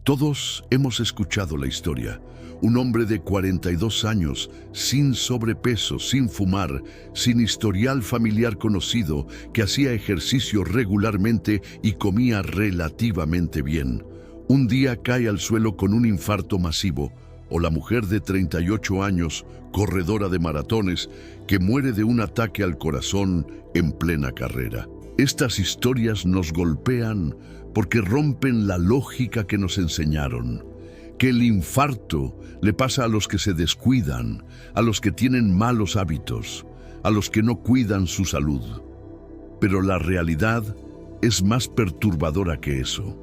Todos hemos escuchado la historia. Un hombre de 42 años, sin sobrepeso, sin fumar, sin historial familiar conocido, que hacía ejercicio regularmente y comía relativamente bien. Un día cae al suelo con un infarto masivo. O la mujer de 38 años, corredora de maratones, que muere de un ataque al corazón en plena carrera. Estas historias nos golpean porque rompen la lógica que nos enseñaron, que el infarto le pasa a los que se descuidan, a los que tienen malos hábitos, a los que no cuidan su salud. Pero la realidad es más perturbadora que eso.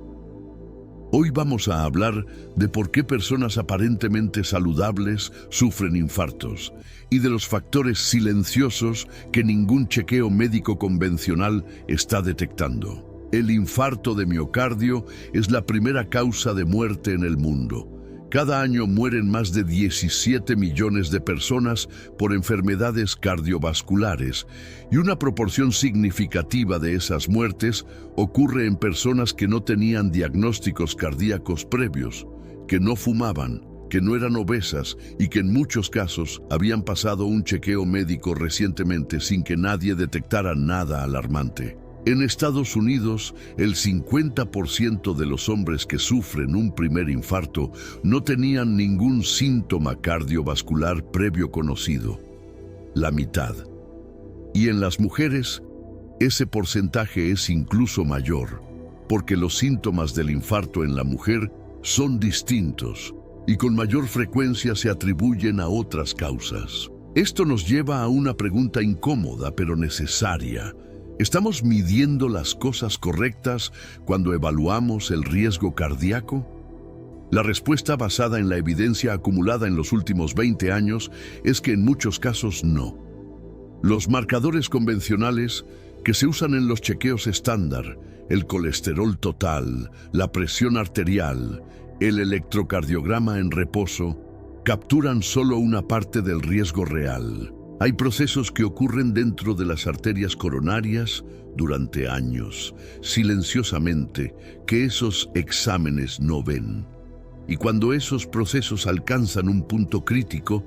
Hoy vamos a hablar de por qué personas aparentemente saludables sufren infartos y de los factores silenciosos que ningún chequeo médico convencional está detectando. El infarto de miocardio es la primera causa de muerte en el mundo. Cada año mueren más de 17 millones de personas por enfermedades cardiovasculares y una proporción significativa de esas muertes ocurre en personas que no tenían diagnósticos cardíacos previos, que no fumaban, que no eran obesas y que en muchos casos habían pasado un chequeo médico recientemente sin que nadie detectara nada alarmante. En Estados Unidos, el 50% de los hombres que sufren un primer infarto no tenían ningún síntoma cardiovascular previo conocido. La mitad. Y en las mujeres, ese porcentaje es incluso mayor, porque los síntomas del infarto en la mujer son distintos y con mayor frecuencia se atribuyen a otras causas. Esto nos lleva a una pregunta incómoda pero necesaria. ¿Estamos midiendo las cosas correctas cuando evaluamos el riesgo cardíaco? La respuesta basada en la evidencia acumulada en los últimos 20 años es que en muchos casos no. Los marcadores convencionales que se usan en los chequeos estándar, el colesterol total, la presión arterial, el electrocardiograma en reposo, capturan solo una parte del riesgo real. Hay procesos que ocurren dentro de las arterias coronarias durante años, silenciosamente, que esos exámenes no ven. Y cuando esos procesos alcanzan un punto crítico,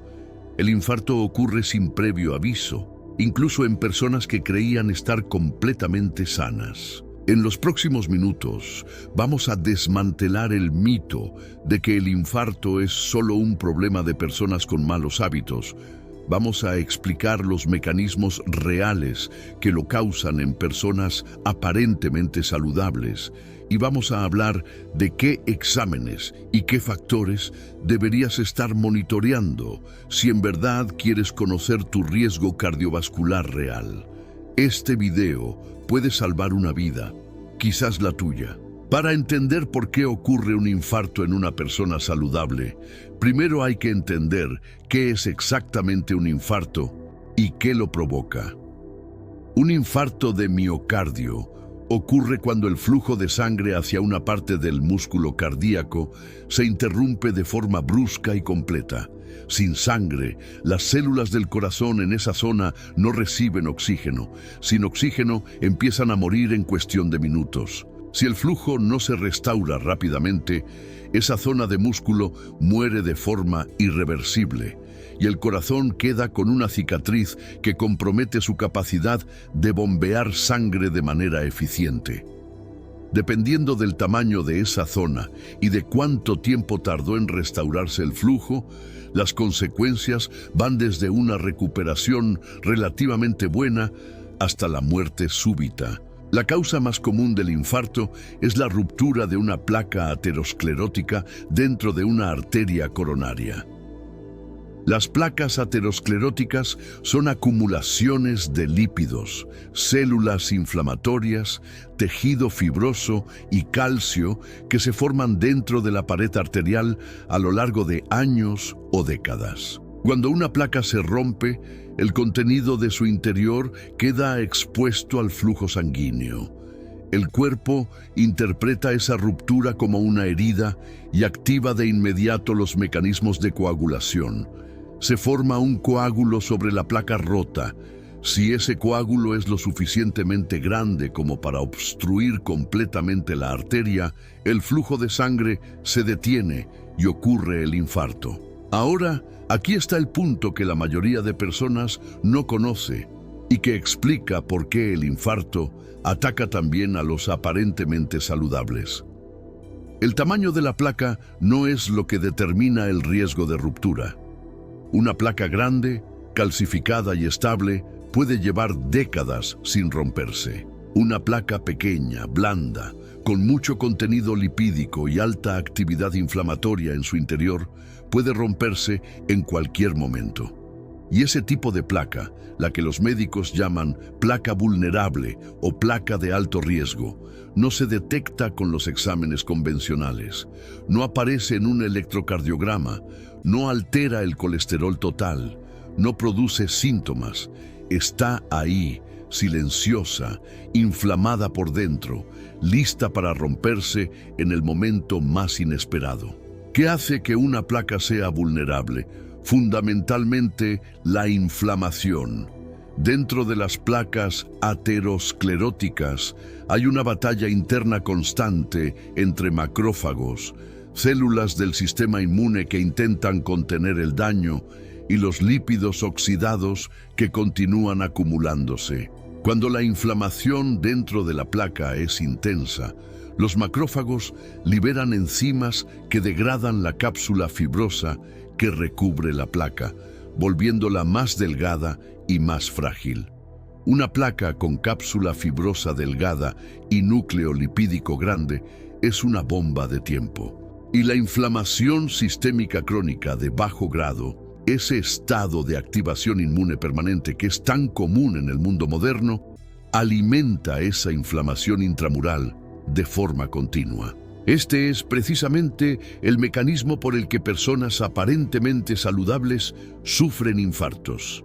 el infarto ocurre sin previo aviso, incluso en personas que creían estar completamente sanas. En los próximos minutos vamos a desmantelar el mito de que el infarto es solo un problema de personas con malos hábitos. Vamos a explicar los mecanismos reales que lo causan en personas aparentemente saludables y vamos a hablar de qué exámenes y qué factores deberías estar monitoreando si en verdad quieres conocer tu riesgo cardiovascular real. Este video puede salvar una vida, quizás la tuya. Para entender por qué ocurre un infarto en una persona saludable, primero hay que entender qué es exactamente un infarto y qué lo provoca. Un infarto de miocardio ocurre cuando el flujo de sangre hacia una parte del músculo cardíaco se interrumpe de forma brusca y completa. Sin sangre, las células del corazón en esa zona no reciben oxígeno. Sin oxígeno, empiezan a morir en cuestión de minutos. Si el flujo no se restaura rápidamente, esa zona de músculo muere de forma irreversible y el corazón queda con una cicatriz que compromete su capacidad de bombear sangre de manera eficiente. Dependiendo del tamaño de esa zona y de cuánto tiempo tardó en restaurarse el flujo, las consecuencias van desde una recuperación relativamente buena hasta la muerte súbita. La causa más común del infarto es la ruptura de una placa aterosclerótica dentro de una arteria coronaria. Las placas ateroscleróticas son acumulaciones de lípidos, células inflamatorias, tejido fibroso y calcio que se forman dentro de la pared arterial a lo largo de años o décadas. Cuando una placa se rompe, el contenido de su interior queda expuesto al flujo sanguíneo. El cuerpo interpreta esa ruptura como una herida y activa de inmediato los mecanismos de coagulación. Se forma un coágulo sobre la placa rota, Si ese coágulo es lo suficientemente grande como para obstruir completamente la arteria, el flujo de sangre se detiene y ocurre el infarto. Ahora, aquí está el punto que la mayoría de personas no conoce y que explica por qué el infarto ataca también a los aparentemente saludables. El tamaño de la placa no es lo que determina el riesgo de ruptura. Una placa grande, calcificada y estable puede llevar décadas sin romperse. Una placa pequeña, blanda, con mucho contenido lipídico y alta actividad inflamatoria en su interior, puede romperse en cualquier momento. Y ese tipo de placa, la que los médicos llaman placa vulnerable o placa de alto riesgo, no se detecta con los exámenes convencionales, no aparece en un electrocardiograma, no altera el colesterol total, no produce síntomas, está ahí, silenciosa, inflamada por dentro, lista para romperse en el momento más inesperado. ¿Qué hace que una placa sea vulnerable? Fundamentalmente, la inflamación. Dentro de las placas ateroscleróticas hay una batalla interna constante entre macrófagos, células del sistema inmune que intentan contener el daño, y los lípidos oxidados que continúan acumulándose. Cuando la inflamación dentro de la placa es intensa, los macrófagos liberan enzimas que degradan la cápsula fibrosa que recubre la placa, volviéndola más delgada y más frágil. Una placa con cápsula fibrosa delgada y núcleo lipídico grande es una bomba de tiempo. Y la inflamación sistémica crónica de bajo grado, ese estado de activación inmune permanente que es tan común en el mundo moderno, alimenta esa inflamación intramural de forma continua. Este es precisamente el mecanismo por el que personas aparentemente saludables sufren infartos.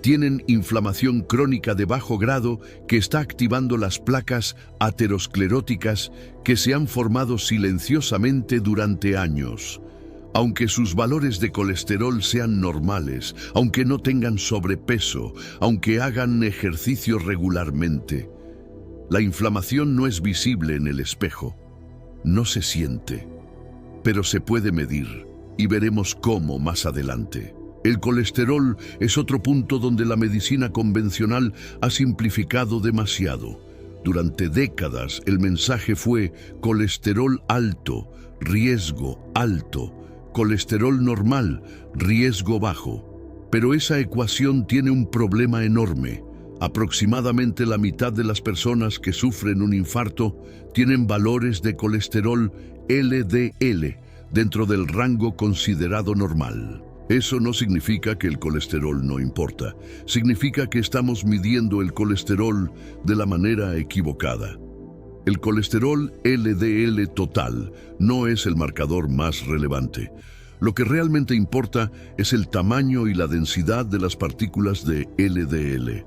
Tienen inflamación crónica de bajo grado que está activando las placas ateroscleróticas que se han formado silenciosamente durante años. Aunque sus valores de colesterol sean normales, aunque no tengan sobrepeso, aunque hagan ejercicio regularmente, la inflamación no es visible en el espejo, no se siente, pero se puede medir y veremos cómo más adelante. El colesterol es otro punto donde la medicina convencional ha simplificado demasiado. Durante décadas el mensaje fue colesterol alto, riesgo alto, colesterol normal, riesgo bajo. Pero esa ecuación tiene un problema enorme. Aproximadamente la mitad de las personas que sufren un infarto tienen valores de colesterol LDL dentro del rango considerado normal. Eso no significa que el colesterol no importa. Significa que estamos midiendo el colesterol de la manera equivocada. El colesterol LDL total no es el marcador más relevante. Lo que realmente importa es el tamaño y la densidad de las partículas de LDL.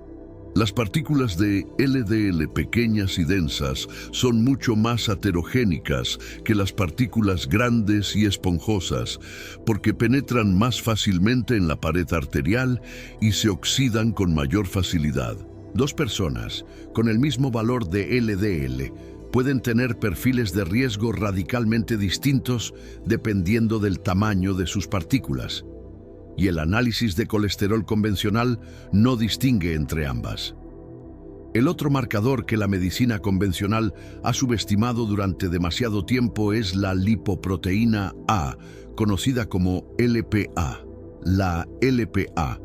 Las partículas de LDL pequeñas y densas son mucho más heterogéneas que las partículas grandes y esponjosas porque penetran más fácilmente en la pared arterial y se oxidan con mayor facilidad. Dos personas con el mismo valor de LDL pueden tener perfiles de riesgo radicalmente distintos dependiendo del tamaño de sus partículas. Y el análisis de colesterol convencional no distingue entre ambas. El otro marcador que la medicina convencional ha subestimado durante demasiado tiempo es la lipoproteína A, conocida como LPA. La LPA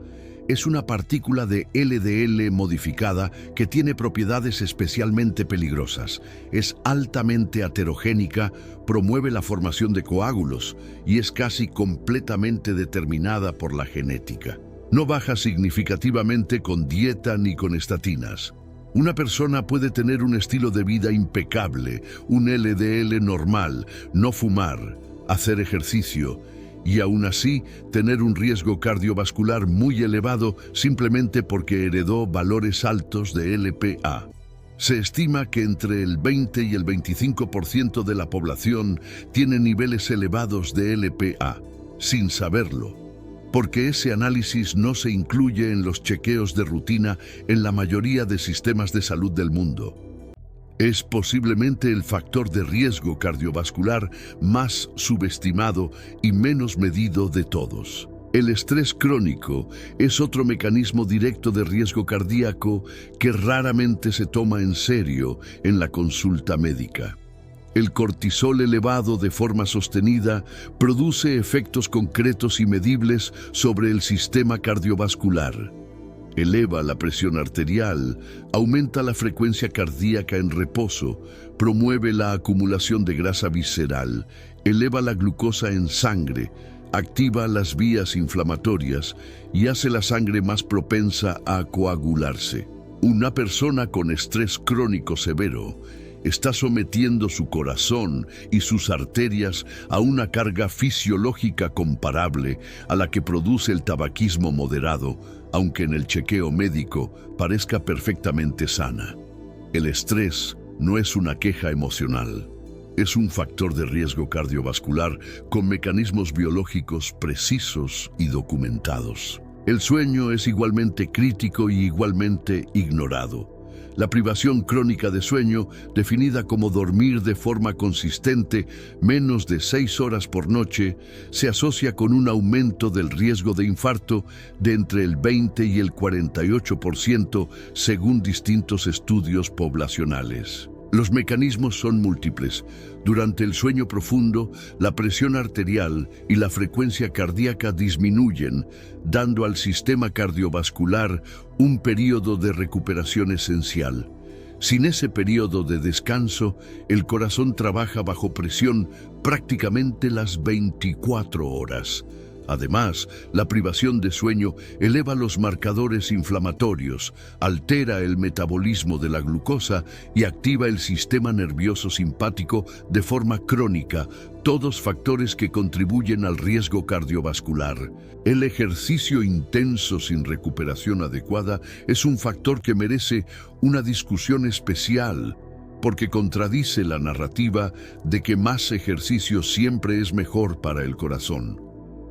es una partícula de LDL modificada que tiene propiedades especialmente peligrosas. Es altamente heterogénica, promueve la formación de coágulos y es casi completamente determinada por la genética. No baja significativamente con dieta ni con estatinas. Una persona puede tener un estilo de vida impecable, un LDL normal, no fumar, hacer ejercicio, y aún así tener un riesgo cardiovascular muy elevado simplemente porque heredó valores altos de LPA. Se estima que entre el 20 y el 25% de la población tiene niveles elevados de LPA, sin saberlo. porque ese análisis no se incluye en los chequeos de rutina en la mayoría de sistemas de salud del mundo. Es posiblemente el factor de riesgo cardiovascular más subestimado y menos medido de todos. El estrés crónico es otro mecanismo directo de riesgo cardíaco que raramente se toma en serio en la consulta médica. El cortisol elevado de forma sostenida produce efectos concretos y medibles sobre el sistema cardiovascular. Eleva la presión arterial, aumenta la frecuencia cardíaca en reposo, promueve la acumulación de grasa visceral, eleva la glucosa en sangre, activa las vías inflamatorias y hace la sangre más propensa a coagularse. Una persona con estrés crónico severo está sometiendo su corazón y sus arterias a una carga fisiológica comparable a la que produce el tabaquismo moderado, aunque en el chequeo médico parezca perfectamente sana. El estrés no es una queja emocional. Es un factor de riesgo cardiovascular con mecanismos biológicos precisos y documentados. El sueño es igualmente crítico y igualmente ignorado. La privación crónica de sueño, definida como dormir de forma consistente menos de 6 horas por noche, se asocia con un aumento del riesgo de infarto de entre el 20 y el 48% según distintos estudios poblacionales. Los mecanismos son múltiples. Durante el sueño profundo, la presión arterial y la frecuencia cardíaca disminuyen, dando al sistema cardiovascular un periodo de recuperación esencial. Sin ese periodo de descanso, el corazón trabaja bajo presión prácticamente las 24 horas. Además, la privación de sueño eleva los marcadores inflamatorios, altera el metabolismo de la glucosa y activa el sistema nervioso simpático de forma crónica, todos factores que contribuyen al riesgo cardiovascular. El ejercicio intenso sin recuperación adecuada es un factor que merece una discusión especial, porque contradice la narrativa de que más ejercicio siempre es mejor para el corazón.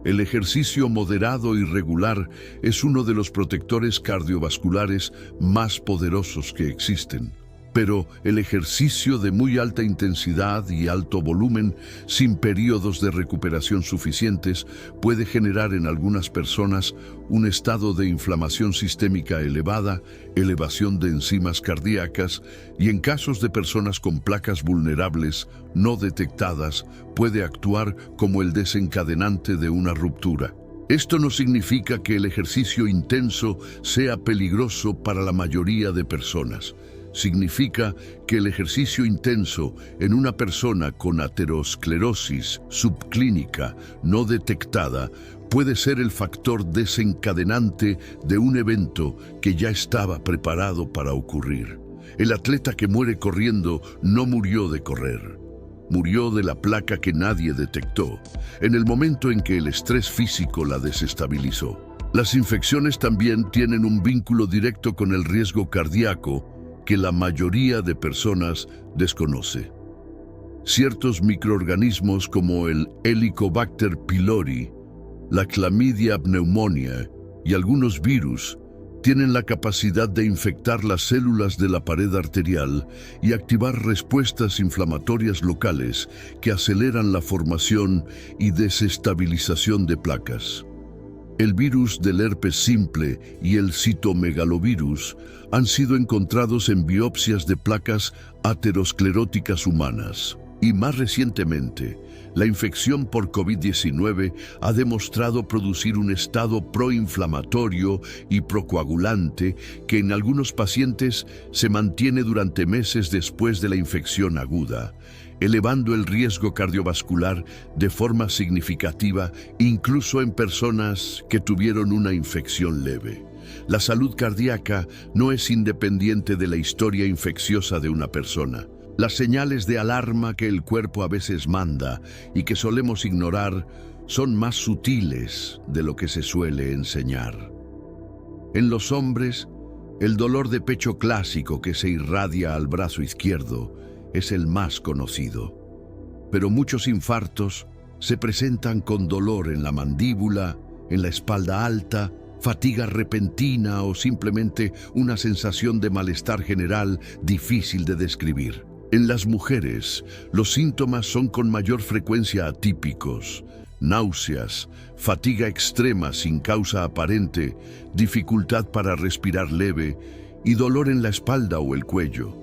El ejercicio moderado y regular es uno de los protectores cardiovasculares más poderosos que existen. Pero el ejercicio de muy alta intensidad y alto volumen, sin periodos de recuperación suficientes, puede generar en algunas personas un estado de inflamación sistémica elevada, elevación de enzimas cardíacas y en casos de personas con placas vulnerables no detectadas, puede actuar como el desencadenante de una ruptura. Esto no significa que el ejercicio intenso sea peligroso para la mayoría de personas. Significa que el ejercicio intenso en una persona con aterosclerosis subclínica no detectada puede ser el factor desencadenante de un evento que ya estaba preparado para ocurrir. El atleta que muere corriendo no murió de correr. Murió de la placa que nadie detectó, en el momento en que el estrés físico la desestabilizó. Las infecciones también tienen un vínculo directo con el riesgo cardíaco que la mayoría de personas desconoce. Ciertos microorganismos como el Helicobacter pylori, la Chlamydia pneumoniae y algunos virus tienen la capacidad de infectar las células de la pared arterial y activar respuestas inflamatorias locales que aceleran la formación y desestabilización de placas. El virus del herpes simple y el citomegalovirus han sido encontrados en biopsias de placas ateroscleróticas humanas. Y más recientemente, la infección por COVID-19 ha demostrado producir un estado proinflamatorio y procoagulante que en algunos pacientes se mantiene durante meses después de la infección aguda, elevando el riesgo cardiovascular de forma significativa incluso en personas que tuvieron una infección leve. La salud cardíaca no es independiente de la historia infecciosa de una persona. Las señales de alarma que el cuerpo a veces manda y que solemos ignorar son más sutiles de lo que se suele enseñar. En los hombres, el dolor de pecho clásico que se irradia al brazo izquierdo es el más conocido. Pero muchos infartos se presentan con dolor en la mandíbula, en la espalda alta, fatiga repentina o simplemente una sensación de malestar general difícil de describir. En las mujeres, los síntomas son con mayor frecuencia atípicos: náuseas, fatiga extrema sin causa aparente, dificultad para respirar leve y dolor en la espalda o el cuello.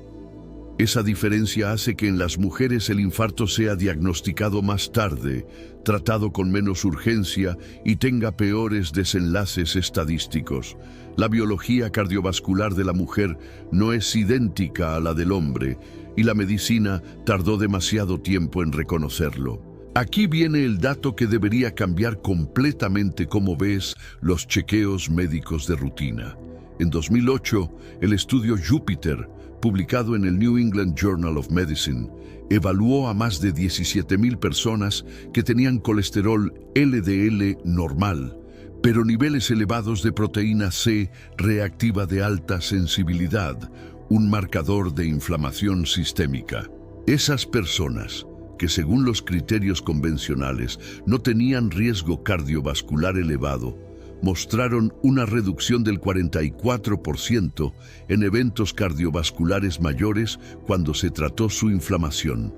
Esa diferencia hace que en las mujeres el infarto sea diagnosticado más tarde, tratado con menos urgencia y tenga peores desenlaces estadísticos. La biología cardiovascular de la mujer no es idéntica a la del hombre y la medicina tardó demasiado tiempo en reconocerlo. Aquí viene el dato que debería cambiar completamente cómo ves los chequeos médicos de rutina. En 2008, el estudio Jupiter, publicado en el New England Journal of Medicine, evaluó a más de 17,000 personas que tenían colesterol LDL normal, pero niveles elevados de proteína C reactiva de alta sensibilidad, un marcador de inflamación sistémica. Esas personas, que según los criterios convencionales no tenían riesgo cardiovascular elevado, mostraron una reducción del 44% en eventos cardiovasculares mayores cuando se trató su inflamación.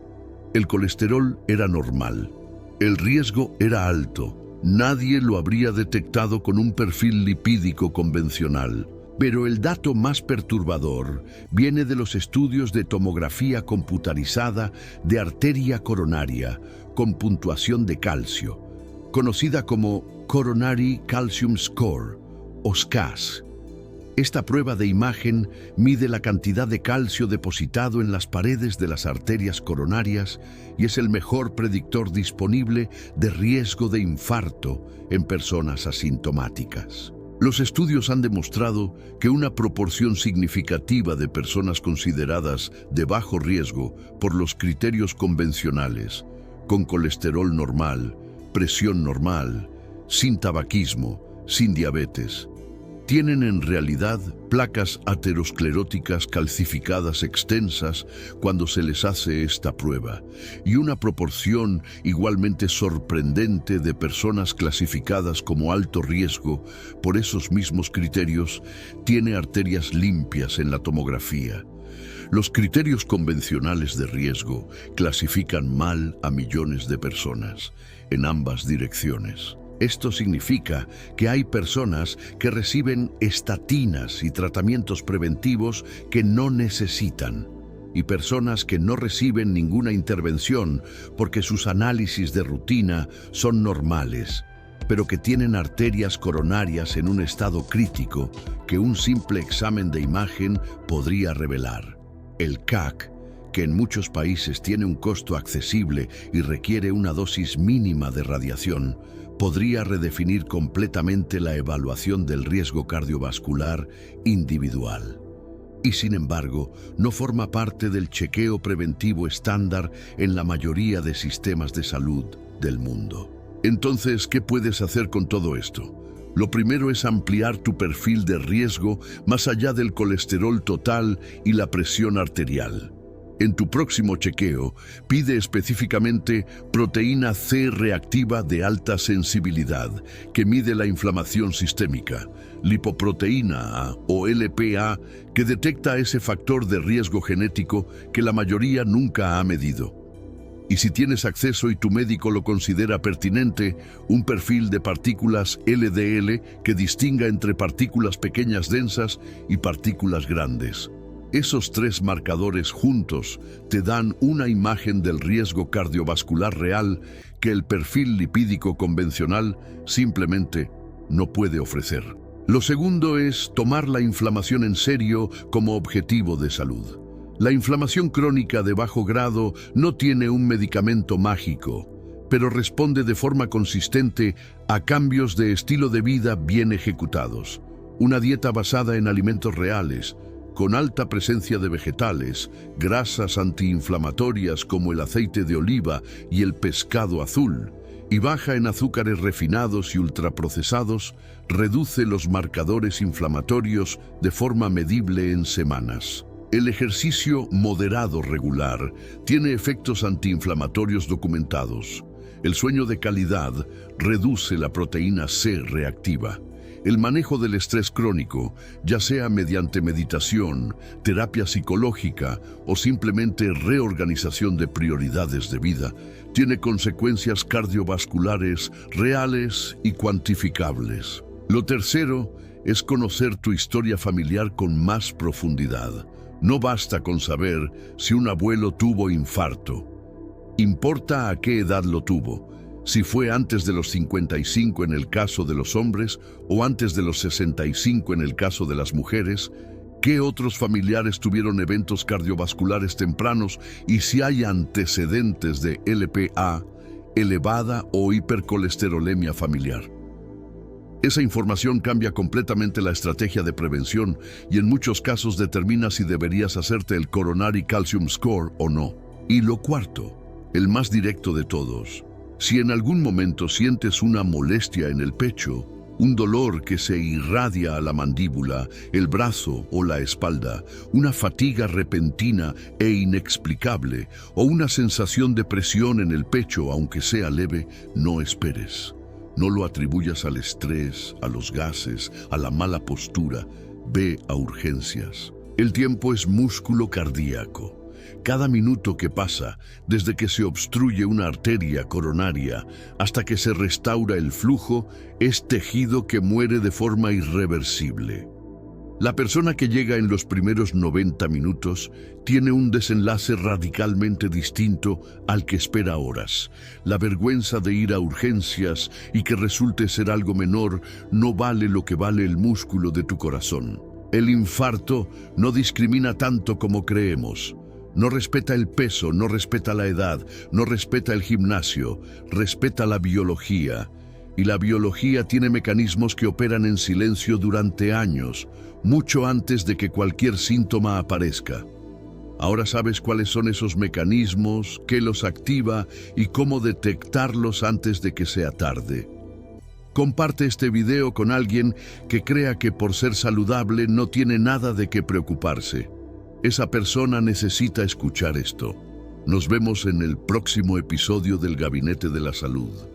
El colesterol era normal. El riesgo era alto. Nadie lo habría detectado con un perfil lipídico convencional. Pero el dato más perturbador viene de los estudios de tomografía computarizada de arteria coronaria con puntuación de calcio, conocida como Coronary Calcium Score, o SCAS. Esta prueba de imagen mide la cantidad de calcio depositado en las paredes de las arterias coronarias y es el mejor predictor disponible de riesgo de infarto en personas asintomáticas. Los estudios han demostrado que una proporción significativa de personas consideradas de bajo riesgo por los criterios convencionales, con colesterol normal, presión normal, sin tabaquismo, sin diabetes, tienen en realidad placas ateroscleróticas calcificadas extensas cuando se les hace esta prueba, y una proporción igualmente sorprendente de personas clasificadas como alto riesgo por esos mismos criterios tiene arterias limpias en la tomografía. Los criterios convencionales de riesgo clasifican mal a millones de personas en ambas direcciones. Esto significa que hay personas que reciben estatinas y tratamientos preventivos que no necesitan, y personas que no reciben ninguna intervención porque sus análisis de rutina son normales, pero que tienen arterias coronarias en un estado crítico que un simple examen de imagen podría revelar. El CAC, que en muchos países tiene un costo accesible y requiere una dosis mínima de radiación, podría redefinir completamente la evaluación del riesgo cardiovascular individual. Y sin embargo, no forma parte del chequeo preventivo estándar en la mayoría de sistemas de salud del mundo. Entonces, ¿qué puedes hacer con todo esto? Lo primero es ampliar tu perfil de riesgo más allá del colesterol total y la presión arterial. En tu próximo chequeo, pide específicamente proteína C reactiva de alta sensibilidad, que mide la inflamación sistémica, lipoproteína A o LPA, que detecta ese factor de riesgo genético que la mayoría nunca ha medido. Y si tienes acceso y tu médico lo considera pertinente, un perfil de partículas LDL que distinga entre partículas pequeñas densas y partículas grandes. Esos tres marcadores juntos te dan una imagen del riesgo cardiovascular real que el perfil lipídico convencional simplemente no puede ofrecer. Lo segundo es tomar la inflamación en serio como objetivo de salud. La inflamación crónica de bajo grado no tiene un medicamento mágico, pero responde de forma consistente a cambios de estilo de vida bien ejecutados. Una dieta basada en alimentos reales, con alta presencia de vegetales, grasas antiinflamatorias como el aceite de oliva y el pescado azul, y baja en azúcares refinados y ultraprocesados, reduce los marcadores inflamatorios de forma medible en semanas. El ejercicio moderado regular tiene efectos antiinflamatorios documentados, El sueño de calidad reduce la proteína C reactiva. El manejo del estrés crónico, ya sea mediante meditación, terapia psicológica o simplemente reorganización de prioridades de vida, tiene consecuencias cardiovasculares reales y cuantificables. Lo tercero es conocer tu historia familiar con más profundidad. No basta con saber si un abuelo tuvo infarto. Importa a qué edad lo tuvo. Si fue antes de los 55 en el caso de los hombres o antes de los 65 en el caso de las mujeres, qué otros familiares tuvieron eventos cardiovasculares tempranos y si hay antecedentes de LPA elevada o hipercolesterolemia familiar. Esa información cambia completamente la estrategia de prevención y en muchos casos determina si deberías hacerte el Coronary Calcium Score o no. Y lo cuarto, el más directo de todos. Si en algún momento sientes una molestia en el pecho, un dolor que se irradia a la mandíbula, el brazo o la espalda, una fatiga repentina e inexplicable o una sensación de presión en el pecho, aunque sea leve, no esperes. No lo atribuyas al estrés, a los gases, a la mala postura. Ve a urgencias. El tiempo es músculo cardíaco. Cada minuto que pasa, desde que se obstruye una arteria coronaria hasta que se restaura el flujo, es tejido que muere de forma irreversible. La persona que llega en los primeros 90 minutos tiene un desenlace radicalmente distinto al que espera horas. La vergüenza de ir a urgencias y que resulte ser algo menor no vale lo que vale el músculo de tu corazón. El infarto no discrimina tanto como creemos. No respeta el peso, no respeta la edad, no respeta el gimnasio, respeta la biología. Y la biología tiene mecanismos que operan en silencio durante años, mucho antes de que cualquier síntoma aparezca. Ahora sabes cuáles son esos mecanismos, qué los activa y cómo detectarlos antes de que sea tarde. Comparte este video con alguien que crea que por ser saludable no tiene nada de qué preocuparse. Esa persona necesita escuchar esto. Nos vemos en el próximo episodio del Gabinete de la Salud.